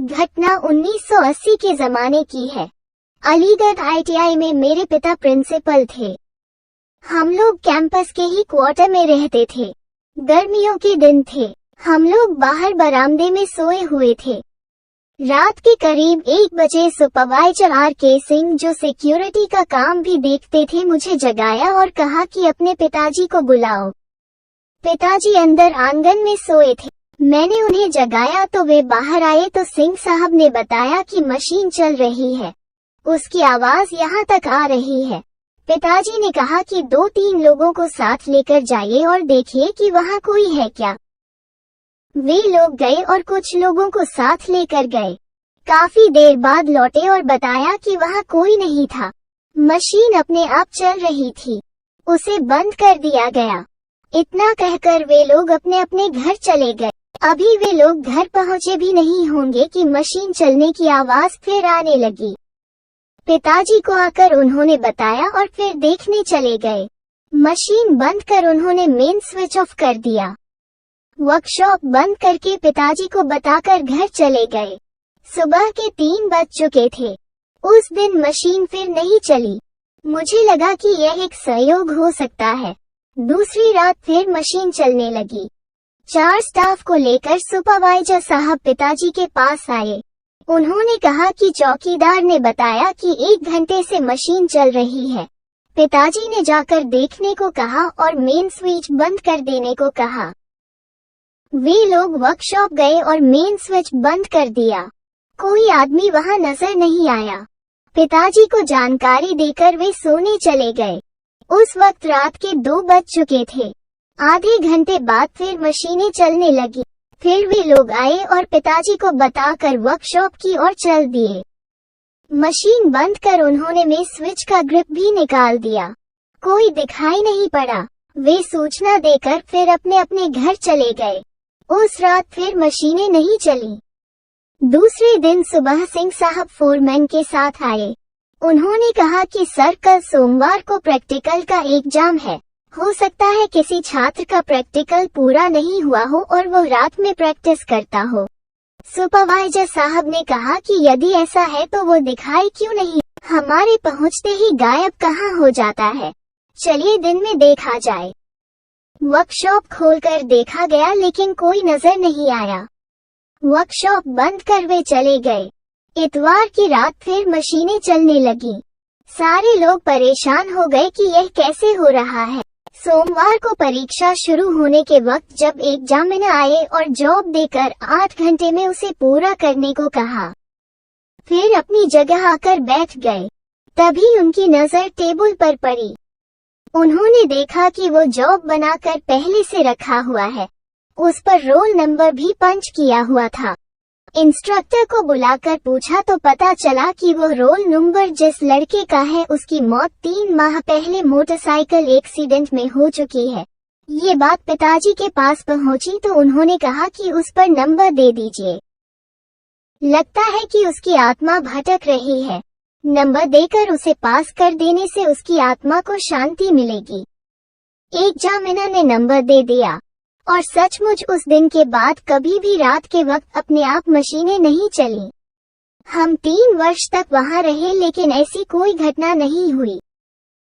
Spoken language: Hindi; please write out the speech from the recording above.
घटना 1980 के जमाने की है। अलीगढ़ ITI में मेरे पिता प्रिंसिपल थे। हम लोग कैंपस के ही क्वार्टर में रहते थे। गर्मियों के दिन थे। हम लोग बाहर बरामदे में सोए हुए थे। रात के करीब 1 बजे सुपरवाइजर RK सिंह, जो सिक्योरिटी का काम भी देखते थे, मुझे जगाया और कहा कि अपने पिताजी को बुलाओ। पिताजी अंदर आंगन में सोए थे। मैंने उन्हें जगाया तो वे बाहर आए तो सिंह साहब ने बताया कि मशीन चल रही है, उसकी आवाज यहाँ तक आ रही है। पिताजी ने कहा कि 2-3 लोगों को साथ लेकर जाइए और देखिए कि वहाँ कोई है क्या। वे लोग गए और कुछ लोगों को साथ लेकर गए। काफी देर बाद लौटे और बताया कि वहाँ कोई नहीं था। मशीन अपने आप चल रही थी, उसे बंद कर दिया गया। इतना कहकर वे लोग अपने अपने घर चले गए। अभी वे लोग घर पहुंचे भी नहीं होंगे कि मशीन चलने की आवाज फिर आने लगी। पिताजी को आकर उन्होंने बताया और फिर देखने चले गए। मशीन बंद कर उन्होंने मेन स्विच ऑफ कर दिया। वर्कशॉप बंद करके पिताजी को बताकर घर चले गए। सुबह के 3 बज चुके थे। उस दिन मशीन फिर नहीं चली। मुझे लगा कि यह एक संयोग हो सकता है। दूसरी रात फिर मशीन चलने लगी। 4 स्टाफ को लेकर सुपरवाइजर साहब पिताजी के पास आए। उन्होंने कहा कि चौकीदार ने बताया कि 1 घंटे से मशीन चल रही है। पिताजी ने जाकर देखने को कहा और मेन स्विच बंद कर देने को कहा। वे लोग वर्कशॉप गए और मेन स्विच बंद कर दिया। कोई आदमी वहां नजर नहीं आया। पिताजी को जानकारी देकर वे सोने चले गए। उस वक्त रात के 2 बज चुके थे। आधे घंटे बाद फिर मशीनें चलने लगी। फिर वे लोग आए और पिताजी को बताकर वर्कशॉप की ओर चल दिए। मशीन बंद कर उन्होंने मेन स्विच का ग्रिप भी निकाल दिया। कोई दिखाई नहीं पड़ा। वे सूचना देकर फिर अपने अपने घर चले गए। उस रात फिर मशीनें नहीं चली। दूसरे दिन सुबह सिंह साहब फोरमैन के साथ आए। उन्होंने कहा कि सर, कल सोमवार को प्रैक्टिकल का एग्जाम है। हो सकता है किसी छात्र का प्रैक्टिकल पूरा नहीं हुआ हो और वो रात में प्रैक्टिस करता हो। सुपरवाइजर साहब ने कहा कि यदि ऐसा है तो वो दिखाई क्यों नहीं, हमारे पहुंचते ही गायब कहाँ हो जाता है। चलिए दिन में देखा जाए। वर्कशॉप खोलकर देखा गया लेकिन कोई नजर नहीं आया। वर्कशॉप बंद कर वे चले गए। इतवार की रात फिर मशीनें चलने लगी। सारे लोग परेशान हो गए कि यह कैसे हो रहा है। सोमवार को परीक्षा शुरू होने के वक्त जब एग्जामिनर आए और जॉब देकर 8 घंटे में उसे पूरा करने को कहा, फिर अपनी जगह आकर बैठ गए। तभी उनकी नजर टेबल पर पड़ी। उन्होंने देखा कि वो जॉब बनाकर पहले से रखा हुआ है। उस पर रोल नंबर भी पंच किया हुआ था। इंस्ट्रक्टर को बुलाकर पूछा तो पता चला कि वो रोल नंबर जिस लड़के का है उसकी मौत 3 माह पहले मोटरसाइकिल एक्सीडेंट में हो चुकी है। ये बात पिताजी के पास पहुंची तो उन्होंने कहा कि उस पर नंबर दे दीजिए। लगता है कि उसकी आत्मा भटक रही है। नंबर देकर उसे पास कर देने से उसकी आत्मा को शांति मिलेगी। एग्जामिनर ने नंबर दे दिया और सचमुच उस दिन के बाद कभी भी रात के वक्त अपने आप मशीनें नहीं चली। हम 3 वर्ष तक वहां रहे लेकिन ऐसी कोई घटना नहीं हुई।